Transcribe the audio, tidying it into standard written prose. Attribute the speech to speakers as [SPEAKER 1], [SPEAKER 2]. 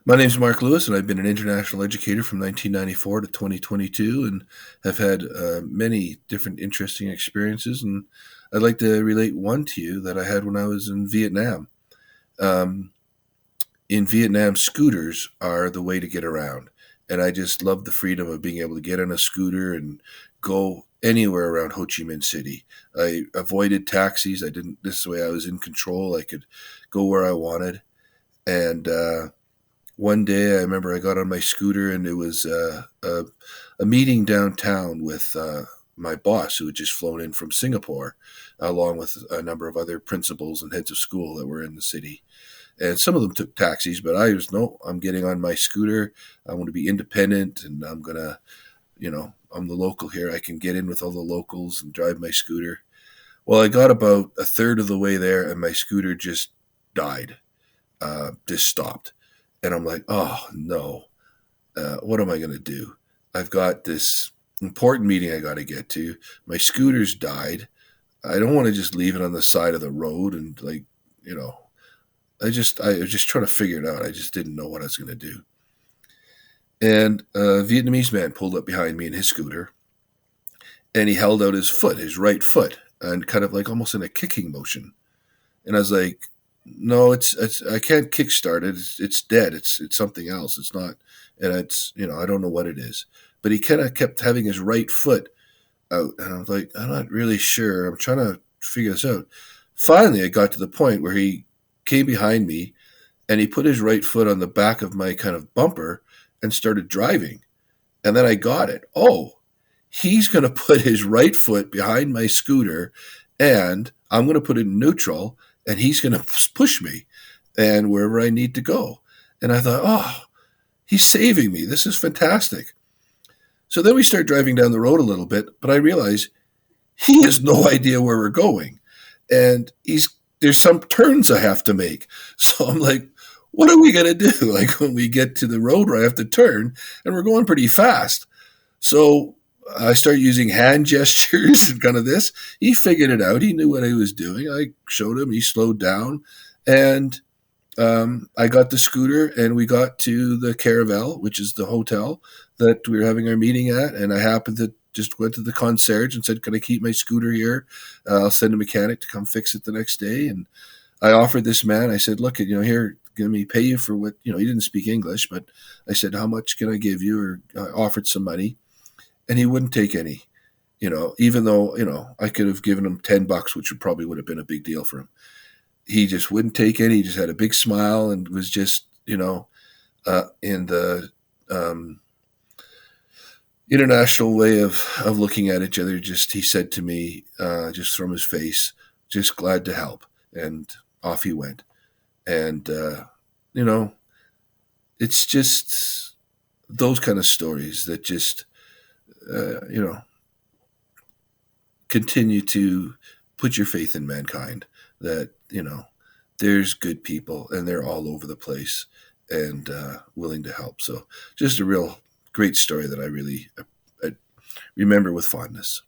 [SPEAKER 1] My name is Mark Lewis, and I've been an international educator from 1994 to 2022 and have had many different interesting experiences. And I'd like to relate one to you that I had when I was in Vietnam. Um, in Vietnam, scooters are the way to get around. And I just love the freedom of being able to get on a scooter and go anywhere around Ho Chi Minh City. I avoided taxis. I didn't, this way I was in control. I could go where I wanted. And, one day, I remember I got on my scooter and it was a meeting downtown with my boss who had just flown in from Singapore, along with a number of other principals and heads of school that were in the city. And some of them took taxis, but I was, no, I'm getting on my scooter. I want to be independent and I'm going to, I'm the local here. I can get in with all the locals and drive my scooter. Well, I got about a third of the way there and my scooter just died, just stopped. And I'm like, oh no, what am I going to do? I've got this important meeting I got to get to. My scooter's died. I don't want to just leave it on the side of the road and you know, I was just trying to figure it out. I just didn't know what I was going to do. And a Vietnamese man pulled up behind me in his scooter, and he held out his foot, his right foot, and kind of like almost in a kicking motion. And I was like, no, it's I can't kickstart it. It's dead. It's something else. It's not, and it's I don't know what it is. But he kind of kept having his right foot out, and I was like, I'm not really sure. I'm trying to figure this out. Finally, I got to the point where he came behind me, and he put his right foot on the back of my kind of bumper and started driving. And then I got it. Oh, he's going to put his right foot behind my scooter, and I'm going to put it in neutral, and he's going to push me and wherever I need to go. And I thought, oh, he's saving me. This is fantastic. So then we start driving down the road a little bit, but I realize he has no idea where we're going. And there's some turns I have to make. So I'm like, what are we going to do? Like when we get to the road where I have to turn, and we're going pretty fast. So I started using hand gestures and kind of this. He figured it out. He knew what he was doing. I showed him. He slowed down, and I got the scooter, and we got to the Caravel, which is the hotel that we were having our meeting at. And I happened to just went to the concierge and said, "Can I keep my scooter here? I'll send a mechanic to come fix it the next day." And I offered this man. I said, "Look, here, let me pay you for what." He didn't speak English, but I said, "How much can I give you?" Or I offered some money, and he wouldn't take any. Even though I could have given him $10, which would have been a big deal for him. He just wouldn't take any. He just had a big smile and was just in the international way of looking at each other. Just he said to me, just from his face, just glad to help, and off he went. And you know, it's just those kind of stories that just uh, you know continue to put your faith in mankind. That there's good people and they're all over the place and willing to help. So just a real great story that I really remember with fondness.